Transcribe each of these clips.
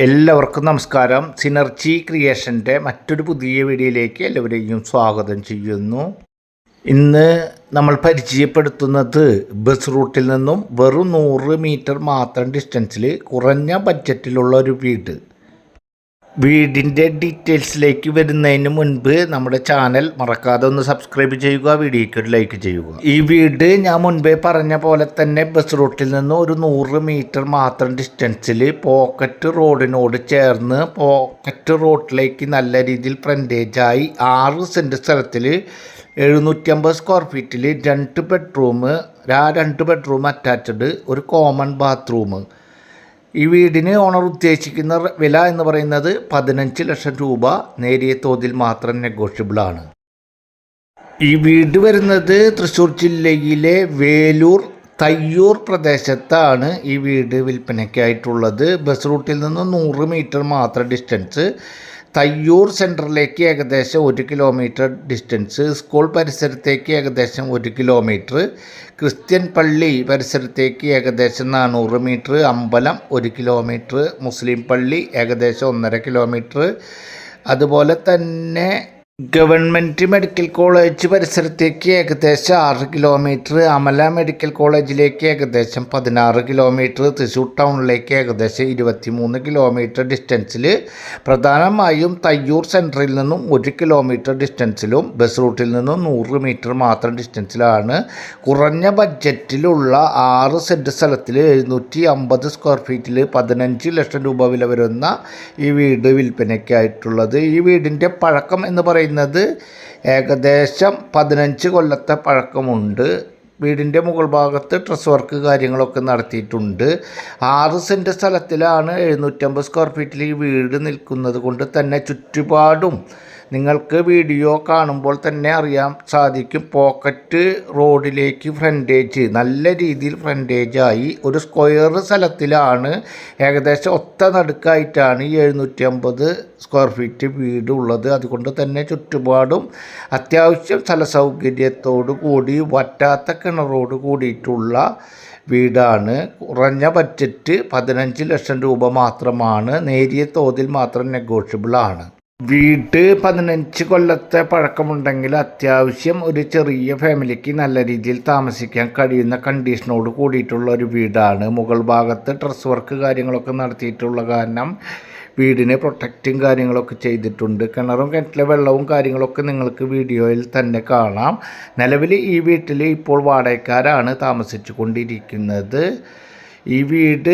എല്ലാവർക്കും നമസ്കാരം. സിനർജി ക്രിയേഷൻ്റെ മറ്റൊരു പുതിയ വീഡിയോയിലേക്ക് എല്ലാവരെയും സ്വാഗതം ചെയ്യുന്നു. ഇന്ന് നമ്മൾ പരിചയപ്പെടുത്തുന്നത് ബസ് റൂട്ടിൽ നിന്നും വെറും 100 മീറ്റർ മാത്രം ഡിസ്റ്റൻസിൽ കുറഞ്ഞ ബഡ്ജറ്റിലുള്ള ഒരു വീടിൻ്റെ ഡീറ്റെയിൽസിലേക്ക് വരുന്നതിന് മുൻപ് നമ്മുടെ ചാനൽ മറക്കാതെ ഒന്ന് സബ്സ്ക്രൈബ് ചെയ്യുക, വീഡിയോയ്ക്ക് ഒരു ലൈക്ക് ചെയ്യുക. ഈ വീട് ഞാൻ മുൻപേ പറഞ്ഞ പോലെ തന്നെ ബസ് റൂട്ടിൽ നിന്ന് ഒരു 100 മീറ്റർ മാത്രം ഡിസ്റ്റൻസിൽ പോക്കറ്റ് റോഡിനോട് ചേർന്ന് പോക്കറ്റ് റോഡിലേക്ക് നല്ല രീതിയിൽ ഫ്രണ്ടേജായി 6 സെൻറ്റ് സ്ഥലത്തിൽ 750 സ്ക്വയർ ഫീറ്റിൽ 2 ബെഡ്റൂം, 2 ബെഡ്റൂം അറ്റാച്ച്ഡ്, ഒരു കോമൺ ബാത്റൂം. ഈ വീടിന് ഓണർ ഉദ്ദേശിക്കുന്ന വില എന്ന് പറയുന്നത് 15 ലക്ഷം രൂപ. നേരിയ തോതിൽ മാത്രം നെഗോഷ്യബിളാണ്. ഈ വീട് വരുന്നത് തൃശ്ശൂർ ജില്ലയിലെ വേലൂർ തയ്യൂർ പ്രദേശത്താണ് ഈ വീട് വിൽപ്പനയ്ക്കായിട്ടുള്ളത്. ബസ് റൂട്ടിൽ നിന്ന് 100 മീറ്റർ മാത്രം ഡിസ്റ്റൻസ്, തയ്യൂർ സെൻറ്ററിലേക്ക് ഏകദേശം 1 കിലോമീറ്റർ ഡിസ്റ്റൻസ്, സ്കൂൾ പരിസരത്തേക്ക് ഏകദേശം 1 കിലോമീറ്റർ, ക്രിസ്ത്യൻ പള്ളി പരിസരത്തേക്ക് ഏകദേശം 400 മീറ്റർ, അമ്പലം 1 കിലോമീറ്റർ, മുസ്ലിം പള്ളി ഏകദേശം 1.5 കിലോമീറ്റർ, അതുപോലെ തന്നെ ഗവൺമെൻറ് മെഡിക്കൽ കോളേജ് പരിസരത്തേക്ക് ഏകദേശം 6 കിലോമീറ്റർ, അമല മെഡിക്കൽ കോളേജിലേക്ക് ഏകദേശം 16 കിലോമീറ്റർ, തൃശ്ശൂർ ടൗണിലേക്ക് ഏകദേശം 23 കിലോമീറ്റർ ഡിസ്റ്റൻസിൽ, പ്രധാനമായും തയ്യൂർ സെൻറ്ററിൽ നിന്നും 1 കിലോമീറ്റർ ഡിസ്റ്റൻസിലും ബസ് റൂട്ടിൽ നിന്നും 100 മീറ്റർ മാത്രം ഡിസ്റ്റൻസിലാണ് കുറഞ്ഞ ബഡ്ജറ്റിലുള്ള 6 സെൻറ്റ് സ്ഥലത്തിൽ 750 സ്ക്വയർ ഫീറ്റിൽ 15 ലക്ഷം രൂപ വില വരുന്ന ഈ വീട് വിൽപ്പനയ്ക്കായിട്ടുള്ളത്. ഈ വീടിൻ്റെ പഴക്കം എന്ന് പറയുന്നത് ഏകദേശം 15 കൊല്ലത്തെ പഴക്കമുണ്ട്. വീടിൻ്റെ മുകൾ ഭാഗത്ത് ട്രസ് വർക്ക് കാര്യങ്ങളൊക്കെ നടത്തിയിട്ടുണ്ട്. 6 സെൻറ്റ് സ്ഥലത്തിലാണ് 750 സ്ക്വയർ ഫീറ്റിൽ ഈ വീട് നിൽക്കുന്നത് കൊണ്ട് തന്നെ ചുറ്റുപാടും നിങ്ങൾക്ക് വീഡിയോ കാണുമ്പോൾ തന്നെ അറിയാൻ സാധിക്കും. പോക്കറ്റ് റോഡിലേക്ക് ഫ്രണ്ടേജ്, നല്ല രീതിയിൽ ഫ്രണ്ടേജായി ഒരു സ്ക്വയർ സ്ഥലത്തിലാണ്, ഏകദേശം ഒത്ത നടുക്കായിട്ടാണ് ഈ 750 സ്ക്വയർ ഫീറ്റ് വീട് ഉള്ളത്. അതുകൊണ്ട് തന്നെ ചുറ്റുപാടും അത്യാവശ്യം സ്ഥല സൗകര്യത്തോടു കൂടി വറ്റാത്ത കിണറോട് കൂടിയിട്ടുള്ള വീടാണ്. കുറഞ്ഞ ബഡ്ജറ്റ് 15 ലക്ഷം രൂപ മാത്രമാണ്. നേരിയ തോതിൽ മാത്രം നെഗോഷ്യബിളാണ്. വീട് 15 കൊല്ലത്തെ പഴക്കമുണ്ടെങ്കിൽ അത്യാവശ്യം ഒരു ചെറിയ ഫാമിലിക്ക് നല്ല രീതിയിൽ താമസിക്കാൻ കഴിയുന്ന കണ്ടീഷനോട് കൂടിയിട്ടുള്ള ഒരു വീടാണ്. മുകൾ ഭാഗത്ത് ട്രസ് വർക്ക് കാര്യങ്ങളൊക്കെ നടത്തിയിട്ടുള്ള കാരണം വീടിനെ പ്രൊട്ടക്റ്റും കാര്യങ്ങളൊക്കെ ചെയ്തിട്ടുണ്ട്. കിണറും കിണറ്റിലെ വെള്ളവും കാര്യങ്ങളൊക്കെ നിങ്ങൾക്ക് വീഡിയോയിൽ തന്നെ കാണാം. നിലവിൽ ഈ വീട്ടിൽ ഇപ്പോൾ വാടകക്കാരാണ് താമസിച്ചു കൊണ്ടിരിക്കുന്നത്. ഈ വീട്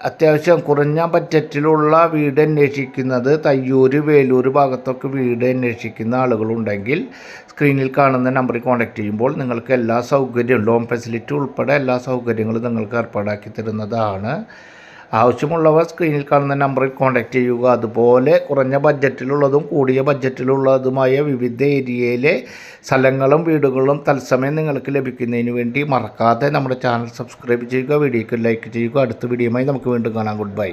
അത്യാവശ്യം കുറഞ്ഞ ബഡ്ജറ്റിലുള്ള വീട് അന്വേഷിക്കുന്നത്, തയ്യൂർ വേലൂർ ഭാഗത്തൊക്കെ വീട് അന്വേഷിക്കുന്ന ആളുകളുണ്ടെങ്കിൽ സ്ക്രീനിൽ കാണുന്ന നമ്പറിൽ കോൺടാക്റ്റ് ചെയ്യുമ്പോൾ നിങ്ങൾക്ക് എല്ലാ സൗകര്യവും, ലോൺ ഫെസിലിറ്റി ഉൾപ്പെടെ എല്ലാ സൗകര്യങ്ങളും നിങ്ങൾക്ക് ഏർപ്പാടാക്കി തരുന്നതാണ്. ആവശ്യമുള്ളവർ സ്ക്രീനിൽ കാണുന്ന നമ്പറിൽ കോൺടാക്റ്റ് ചെയ്യുക. അതുപോലെ കുറഞ്ഞ ബഡ്ജറ്റിലുള്ളതും കൂടിയ ബഡ്ജറ്റിലുള്ളതുമായ വിവിധ ഏരിയയിലെ സ്ഥലങ്ങളും വീടുകളും തത്സമയം നിങ്ങൾക്ക് ലഭിക്കുന്നതിന് വേണ്ടി മറക്കാതെ നമ്മുടെ ചാനൽ സബ്സ്ക്രൈബ് ചെയ്യുക, വീഡിയോയ്ക്ക് ലൈക്ക് ചെയ്യുക. അടുത്ത വീഡിയോയുമായി നമുക്ക് വീണ്ടും കാണാം. Good bye.